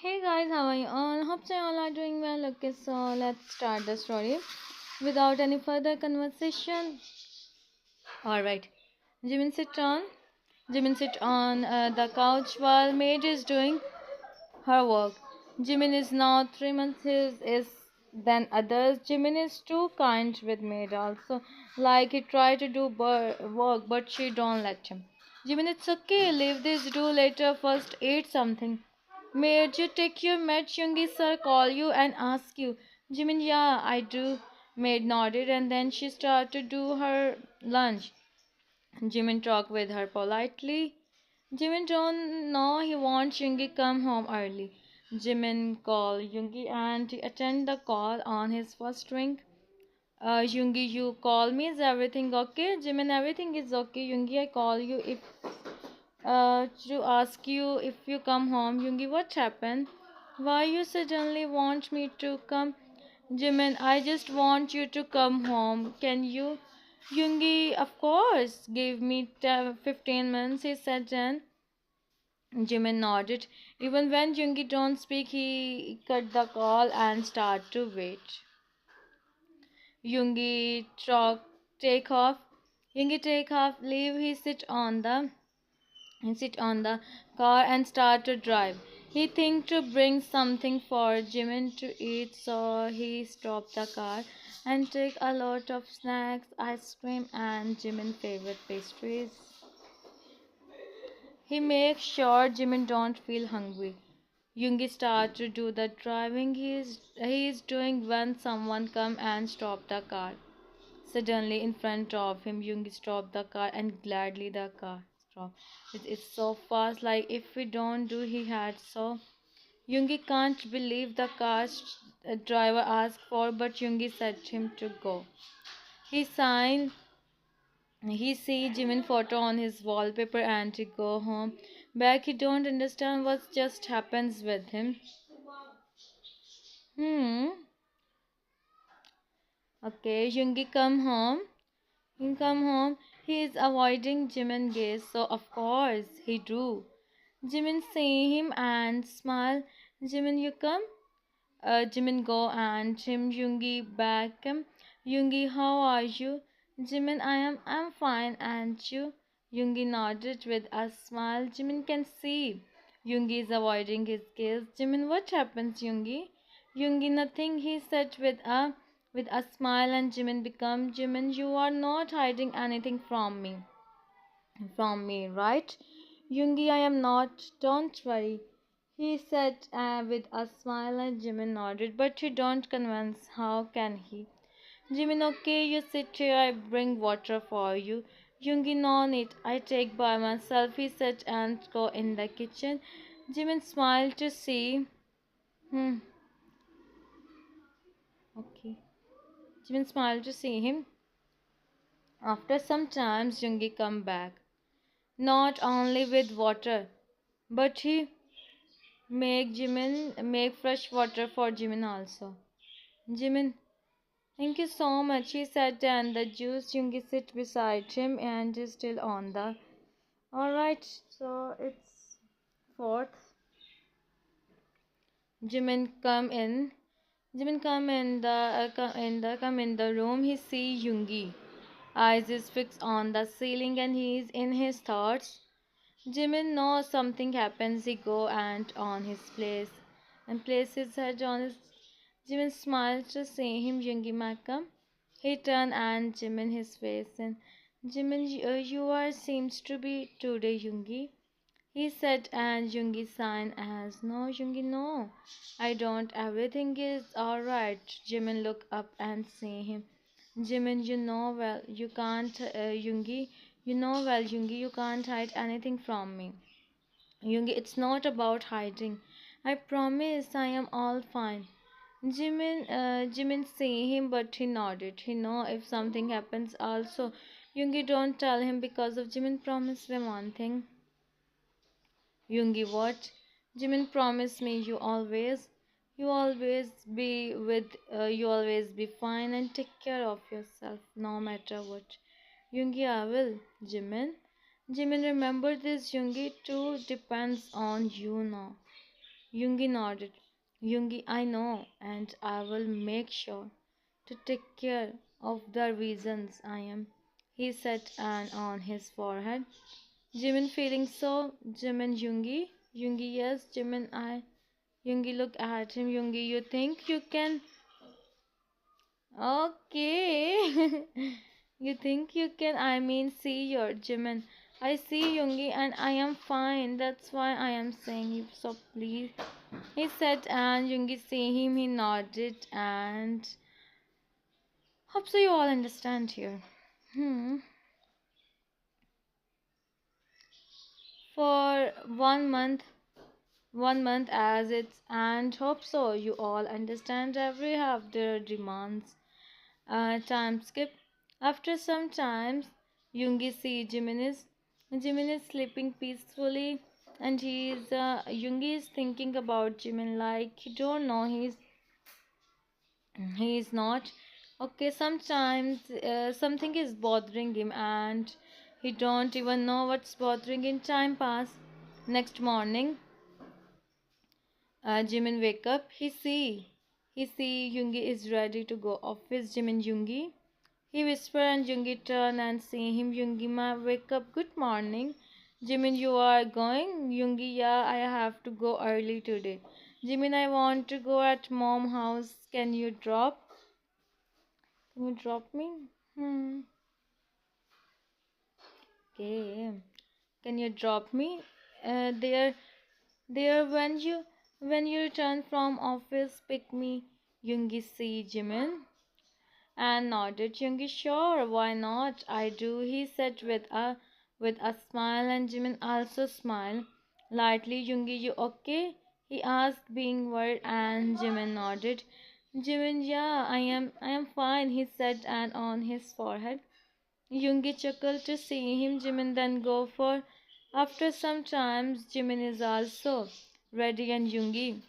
Hey guys, how are you all? Hope you all are doing well. Okay, so let's start the story without any further conversation. Alright, Jimin sit on. Jimin sit on the couch while maid is doing her work. Jimin is now 3 months his is than others. Jimin is too kind with maid also. Like he try to do work but she don't let him. Jimin, it's okay. Leave this. Do later. First eat something. Maid, you take your med. Yoongi sir call you and ask you. Jimin, yeah, I do. Maid nodded and then she started to do her lunch. Jimin talked with her politely. Jimin don't know he wants Yoongi come home early. Jimin called Yoongi and he attend the call on his first ring. Yoongi, you call me. Is everything okay? Jimin, everything is okay. Yoongi, I call you if to ask you if you come home. Yoongi, what happened? Why you suddenly want me to come? Jimin, I just want you to come home. Can you? Yoongi, of course. Give me 15 minutes, he said then. Jimin nodded. Even when Yoongi don't speak, he cut the call and start to wait. Yoongi talk, take off. Yoongi take off, leave. He sit on the car and start to drive. He think to bring something for Jimin to eat, so he stopped the car and take a lot of snacks, ice cream, and Jimin favorite pastries. He makes sure Jimin don't feel hungry. Yoongi starts to do the driving he is doing when someone come and stop the car. Suddenly in front of him, Yoongi stopped the car and gladly the car stopped. It's so fast, like if we don't do he had so. Yoongi can't believe the car's driver asked for, but Yoongi said him to go. He signed he see Jimin photo on his wallpaper and he go home. Back he don't understand what just happens with him. Hmm. Okay, Yoongi come home. He come home. He is avoiding Jimin gaze, so of course he do. Jimin see him and smile. Jimin, you come? Jimin go and Jim Yoongi back. Yoongi, how are you? Jimin, I'm fine. And you? Yoongi nodded with a smile. Jimin can see. Yoongi is avoiding his gaze. Jimin, what happens, Yoongi? Yoongi, nothing. He said with a smile, and Jimin become Jimin. You are not hiding anything from me, right? Yoongi, I am not. Don't worry. He said with a smile, and Jimin nodded. But you don't convince. How can he? Jimin, okay, you sit here. I bring water for you. Yoongi, no need. I take by myself. He said and go in the kitchen. Jimin smiled to see. Hmm. Okay. Jimin smiled to see him. After some time, Yoongi come back. Not only with water, but he make fresh water for Jimin also. Jimin, thank you so much. He sat down. The juice Yoongi sit beside him and is still on the. Alright, so it's fourth. Jimin come in. Jimin come in the room. He see Yoongi. Eyes is fixed on the ceiling and he is in his thoughts. Jimin knows something happens. He go and on his place and place his head on his. Jimin smiles to see him. Yoongi Makam. He turned and Jimin his face and Jimin, you are seems to be today, Yoongi. He said and Yoongi signed as no, Yoongi, no. I don't. Everything is all right. Jimin look up and see him. Jimin, you know well. You can't, Yoongi. You know well, Yoongi. You can't hide anything from me. Yoongi, it's not about hiding. I promise I am all fine. Jimin see him, but he nodded. He know if something happens also. Yoongi, don't tell him because of Jimin promised him one thing. Yoongi, what? Jimin promised me you always be fine and take care of yourself no matter what. Yoongi, I will. Jimin, remember this. Yoongi too depends on you now. Yoongi nodded. Yoongi, I know, and I will make sure to take care of the reasons I am. He said, and on his forehead. Jimin feeling so. Jimin Yoongi? Yoongi, yes, Jimin I. Yoongi look at him. Yoongi, you think you can. Okay. You think you can. I mean, see your Jimin. I see Yoongi and I am fine. That's why I am saying you. So please. He said, and Yoongi see him. He nodded and. Hope so you all understand here. Hmm. For 1 month, 1 month as it's, and hope so you all understand every have their demands. Time skip. After some time, Yoongi see Jimin is sleeping peacefully, and Yoongi is thinking about Jimin like he don't know he's not okay. Sometimes something is bothering him, and he don't even know what's bothering him. Time pass. Next morning, Jimin wake up. He see Yoongi is ready to go office. Jimin Yoongi. He whisper and Yoongi turn and see him. Yoongi ma wake up. Good morning. Jimin, you are going? Yoongi, yeah, I have to go early today. Jimin, I want to go at mom house. Can you drop me? Hmm. Okay. Can you drop me? There when you return from office, pick me. Yoongi see Jimin and nodded. Yoongi, sure, why not? I do, he said with a smile, and Jimin also smiled lightly. Yoongi, you okay? He asked, being worried, and Jimin nodded. Jimin, yeah, I am fine, he said, and on his forehead. Yoongi chuckled to see him. Jimin then go for. After some time, Jimin is also ready, and Yoongi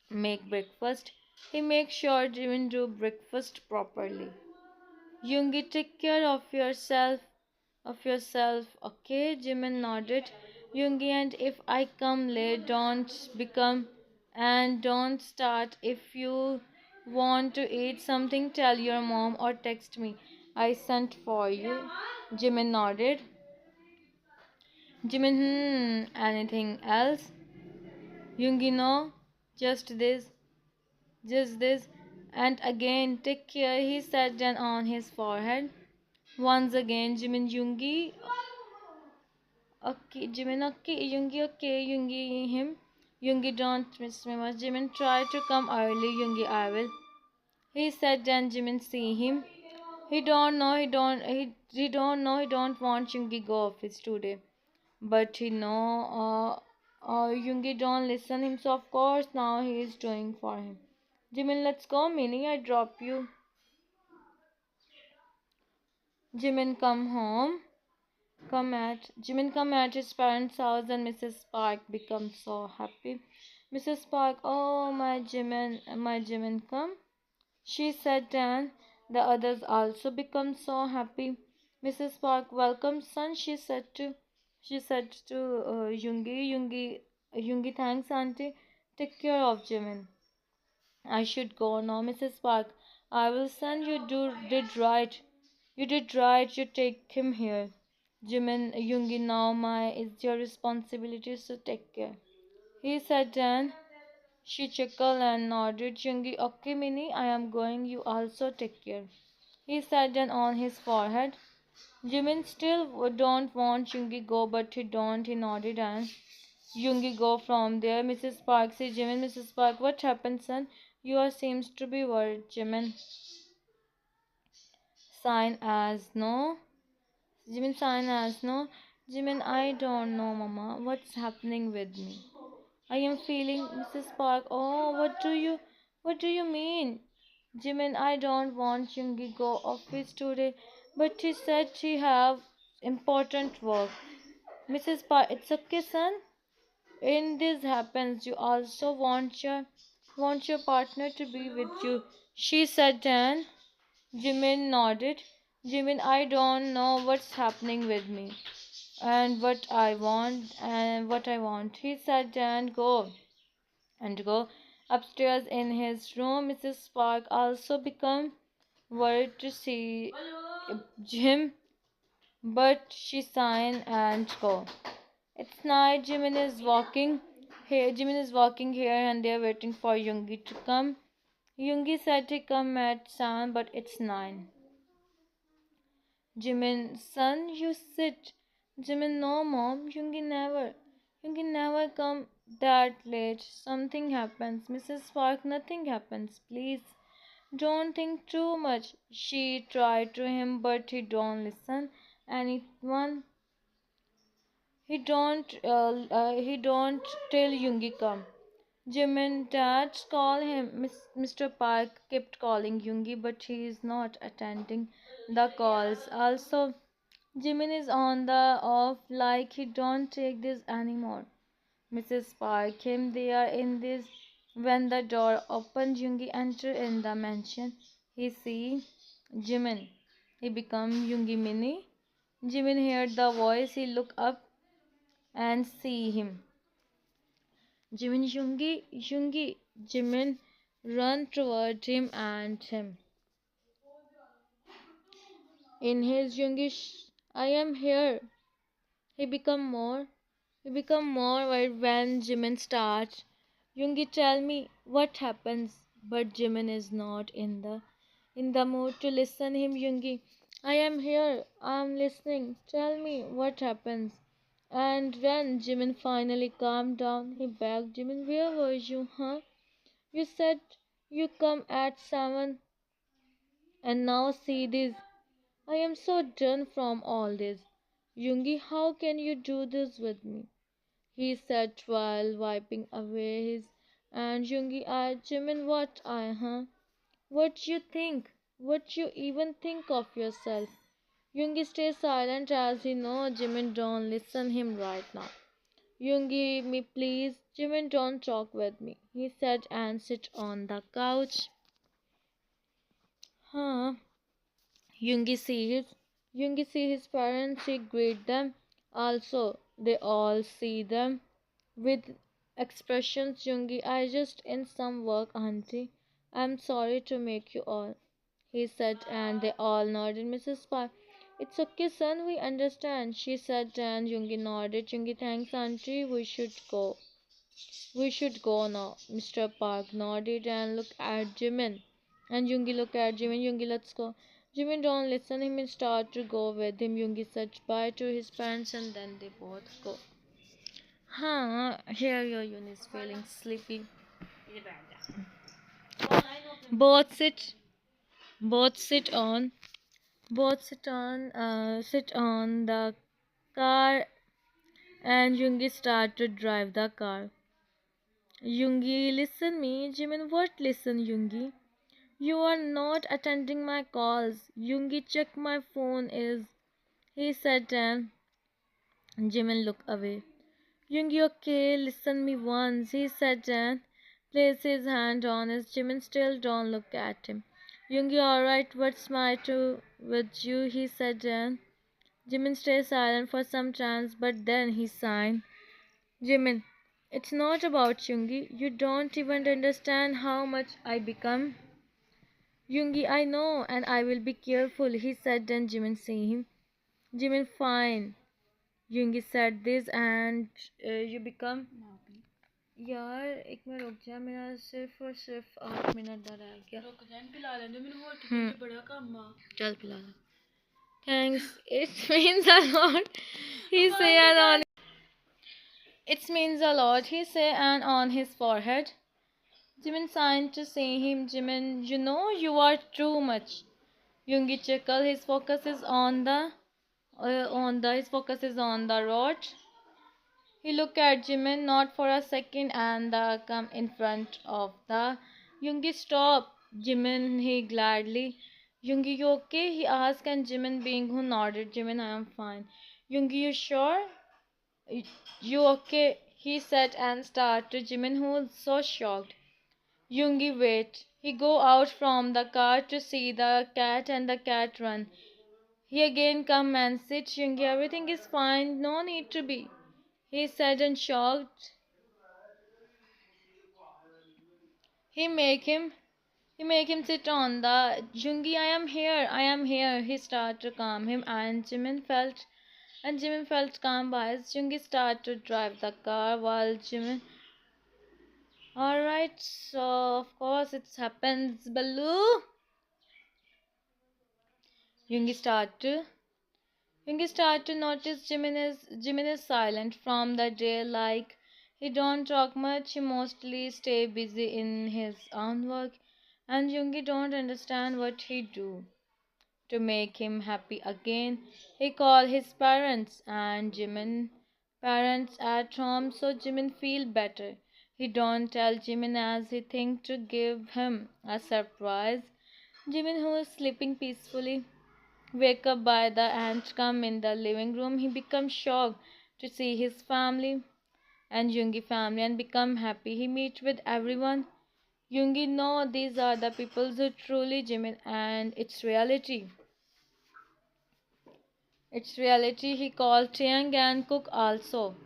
make breakfast. He makes sure Jimin do breakfast properly. Yoongi, take care of yourself, okay? Jimin nodded. Yoongi, and if I come late, don't start. If you want to eat something, tell your mom or text me. I sent for you. Jimin nodded. Jimin, anything else? Yoongi, no, just this, just this. And again, take care, he sat down on his forehead. Once again, Jimin Yoongi. Okay, Jimin, okay, Yoongi, okay, Yoongi, him. Yoongi, don't miss me much. Jimin, try to come early. Yoongi, I will. He said, then Jimin see him. He don't want Yoongi go office today. But Yoongi don't listen him, so of course now he is doing for him. Jimin, let's go, Minnie, I drop you. Jimin come home. Come at his parents' house, and Mrs. Park becomes so happy. Mrs. Park, oh my Jimin come. She said, and the others also become so happy. Mrs. Park, welcome son. She said to Yoongi, thanks auntie. Take care of Jimin. I should go now, Mrs. Park. I will send you. Did right. You did right. You take him here. Jimin, Yoongi, now my it's your responsibility, so take care. He said, and she chuckled and nodded. Yoongi, okay, Minnie, I am going. You also take care. He sat down on his forehead. Jimin still don't want Yoongi go, but he don't. He nodded, and Yoongi go from there. Mrs. Park said, Jimin, Mrs. Park, what happened, son? You are seems to be worried. Sign as no. Jimin sign as no. Jimin, I don't know, Mama. What's happening with me? I am feeling Mrs. Park. Oh, what do you mean? Jimin, I don't want Yoongi go office today, but he said she have important work. Mrs. Park, it's okay, son. When this happens, you also want your partner to be with you. She said, and Jimin nodded. Jimin, I don't know what's happening with me and what I want. He said, and go. and go upstairs in his room. Mrs. Park also become worried to see Jim, but she sign and go. It's night. Jimin is walking here and there waiting for Yoongi to come. Yoongi said he come at 7, but it's 9. Jimin, son, you sit. Jimin, no, mom. Yoongi never come that late. Something happens. Mrs. Park, nothing happens. Please, don't think too much. She tried to him, but he don't listen. Anyone, he don't till Yoongi come. Jimin, dad, call him. Mr. Park kept calling Yoongi, but he is not attending the calls. Also, Jimin is on the off like he don't take this anymore. Mrs. Park came there in this when the door opened. Yoongi entered in the mansion. He see Jimin. He become Yoongi Mini. Jimin heard the voice. He look up and see him. Jimin, Yoongi. Jimin run toward him and him. In his Yoongi, I am here. He become more We become more worried when Jimin starts. Yoongi, tell me what happens. But Jimin is not in the mood to listen him. Yoongi, I am here. I am listening. Tell me what happens. And when Jimin finally calmed down, he begged Jimin, where were you, huh? You said you come at 7 and now see this. I am so done from all this. Yoongi, how can you do this with me? He said while wiping away his and Yoongi eyed Jimin, what What you think? What you even think of yourself? Yoongi stays silent as he knows Jimin don't listen him right now. Yoongi, me please. Jimin don't talk with me, he said and sit on the couch. Huh? Yoongi sees Yoongi see his parents, he greet them. Also, they all see them with expressions. Yoongi, I just in some work, auntie. I'm sorry to make you all, he said, and they all nodded. Mrs. Park, it's okay, son, we understand, she said, and Yoongi nodded. Yoongi, thanks, auntie, we should go. We should go now. Mr. Park nodded and looked at Jimin. And Yoongi looked at Jimin. Yoongi, let's go. Jimin don't listen him and start to go with him. Yoongi said bye to his parents and then they both go. Here Yoon is feeling sleepy. Both sit both sit on sit on the car and Yoongi start to drive the car. Yoongi, listen me. Jimin, what listen, Yoongi? You are not attending my calls. Yoongi, check my phone is, he said, and Jimin looked away. Yoongi, okay, listen me once, he said, and placed his hand on his. Jimin still don't look at him. Yoongi, alright, what's matter with you, he said, and Jimin stayed silent for some time, but then he sighed. Jimin, it's not about Yoongi. You don't even understand how much I become. Yoongi, I know, and I will be careful, he said, and Jimin see him. Jimin, fine. Yoongi said this, and you become. यार एक minute रुक जा मेरा सिर्फ और सिर्फ 8 minute दा रह गया रुक जा पिला लेंदे मैनू होटल च बड़ा काम आ चल पिला ले thanks it means a lot he say and on it means a lot he say and on his forehead. Jimin signed to see him. Jimin, you know you are too much. Yoongi chuckled. His focus is on the road. He looked at Jimin not for a second and come in front of the. Yoongi, stop. Jimin, he gladly. Yoongi, you okay? He asked, and Jimin being who nodded. Jimin, I am fine. Yoongi, you sure? You okay? He said and started. Jimin, who was so shocked. Yoongi, wait. He go out from the car to see the cat and the cat run. He again come and sit. Yoongi, everything is fine. No need to be. He said and shocked. He make him he make him sit on the Jungi. I am here. He started to calm him, and Jimin felt calm by his Jungi started to drive the car while Jimin. All right, so of course it happens. Baloo. Jungi started to notice Jimin is silent from the day. Like he don't talk much. He mostly stay busy in his own work, and Jungi don't understand what he do to make him happy again. He call his parents and Jimin parents at home so Jimin feel better. He don't tell Jimin as he think to give him a surprise. Jimin, who is sleeping peacefully, wake up by the ant come in the living room. He becomes shocked to see his family and Yoongi family and become happy. He meet with everyone. Yoongi know these are the people who truly Jimin and it's reality. It's reality. He called Taeyang and Cook also.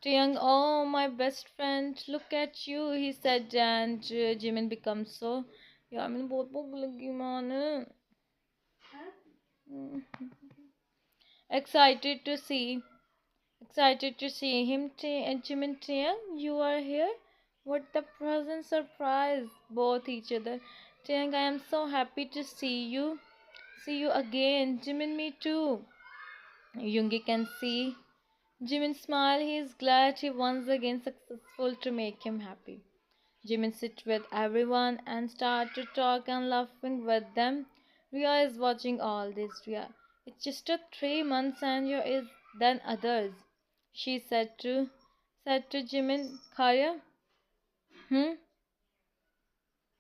Taeyang, oh my best friend, look at you, he said, and Jimin becomes so. यार मैंने बहुत भूख लगी माने. Excited to see him. Jimin, Taeyang, you are here. What the present surprise! Both each other. Taeyang, I am so happy to see you. See you again. Jimin, me too. Yoongi can see Jimin smile. He is glad he once again successful to make him happy. Jimin sit with everyone and start to talk and laughing with them. Ria is watching all this. Ria, it's just a 3 months and you is than others. She said to Jimin, Kharya, hmm,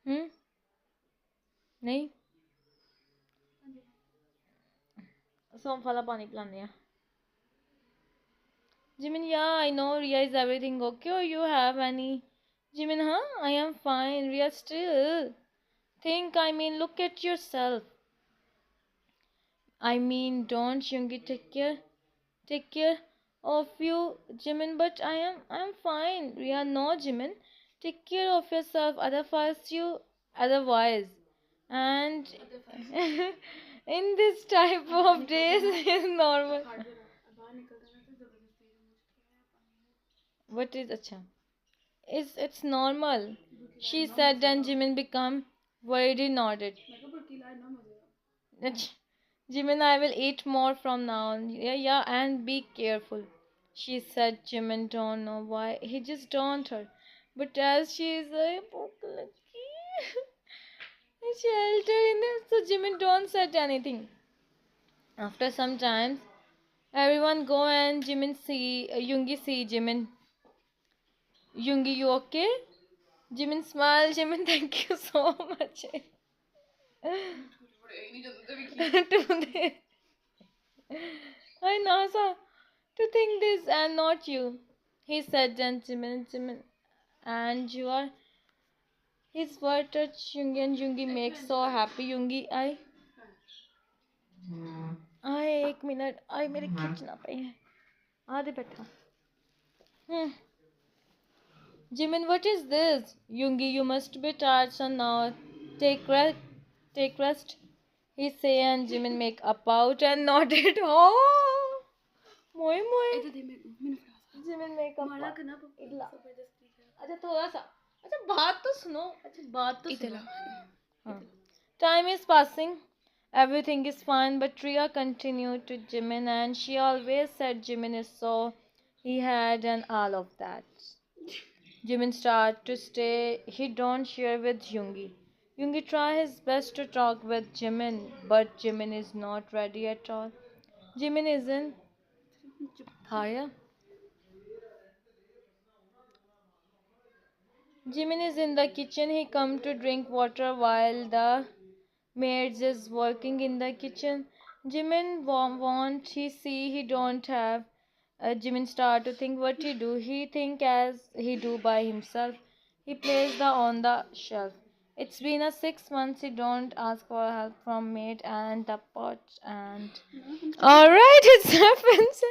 hmm, नहीं सौंफ वाला पानी पिलाने हैं. Jimin, yeah, I know. Ria, is everything okay or you have any? Jimin, huh? I am fine. Ria, still. Look at yourself. Don't Yoongi take care of you, Jimin. But I am fine. Ria, no, Jimin. Take care of yourself. Otherwise. And in this type of days is normal. What is acha? It's normal. She said, and Jimin become worried. He nodded. Ach, Jimin, I will eat more from now on. Yeah, yeah, and be careful. She said. Jimin don't know why. He just don't her. But as she is a shelter in there, so Jimin don't said anything. After some time, everyone go and Yoongi see Jimin. Yoongi, you okay? Jimin smile. Jimin, thank you so much. Today, I know, sir, to think this and not you. He said, and Jimin, and you are his word touch Yoongi and Yoongi makes so happy. Yoongi, I एक minute I मेरे खींचना पे है आधे बैठा. Hmm. Jimin, what is this? Yoongi, you must be tired, so now take rest. Take rest. He say and Jimin make a pout and nodded. Oh, moi moi. Jimin make a pout. इधला. अच्छा थोड़ा सा. अच्छा बात तो सुनो. अच्छा बात तो सुनो. हाँ. Time is passing. Everything is fine, but Ria continued to Jimin, and she always said Jimin is so he had and all of that. Jimin started to stay. He don't share with Yoongi. Yoongi try his best to talk with Jimin, but Jimin is not ready at all. Jimin is in Kaya. Jimin is in the kitchen. He come to drink water while the maids is working in the kitchen. Jimin want he see he don't have. Jimin start to think what he do. He think as he do by himself. He plays the on the shelf. It's been a 6 months. He don't ask for help from maid and the pot and. All right, it happens.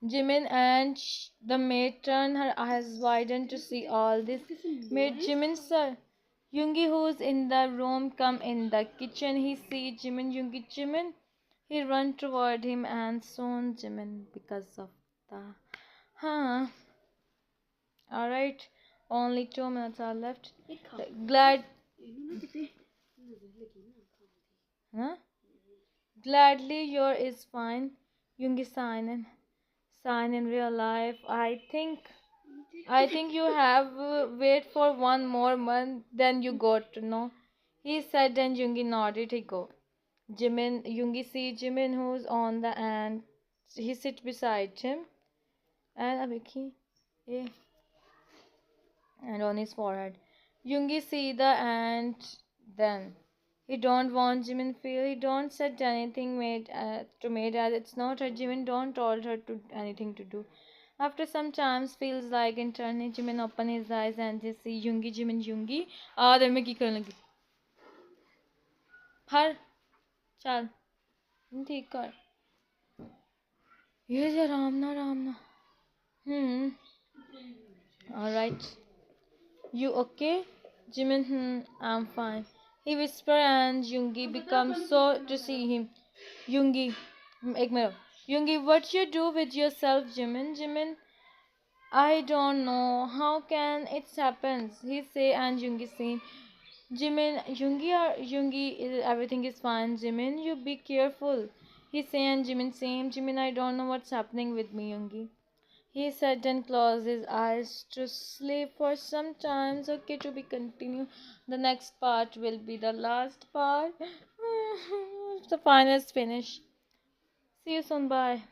Jimin and the maid turned her eyes widened to see all this. Maid Jimin, sir. Yoongi, who's in the room, come in the kitchen. He see Jimin, Yoongi, Jimin. He run toward him and soon Jimin because of the huh. Alright, only 2 minutes are left. Glad huh? Gladly your is fine. Yoongi sign in real life. I think you have wait for 1 more month, then you got to know. He said and Yoongi nodded. He go. Yoongi see Jimin who's on the and he sit beside him and Abiki, yeah, and on his forehead. Yoongi see the ant then. He don't want Jimin feel. He don't said anything made to made as it's not her. Jimin don't told her to anything to do. After some time feels like internally Jimin open his eyes and just see Yoongi Jimin Yoongi. then मैं की करने लगी हर चल ठीक कर ये जे राम ना alright. You okay? Jimin, I'm fine. He whispered and Yoongi becomes so to see him. Yoongi, एक minute. Yoongi, what you do with yourself, Jimin? Jimin, I don't know. How can it happen? He say and Yoongi say, Jimin, Yoongi, everything is fine. Jimin, you be careful. He say and Jimin say, Jimin, I don't know what's happening with me, Yoongi. He sat and closed his eyes to sleep for some time. Okay, to be continued. The next part will be the last part. The final finish. See you soon. Bye.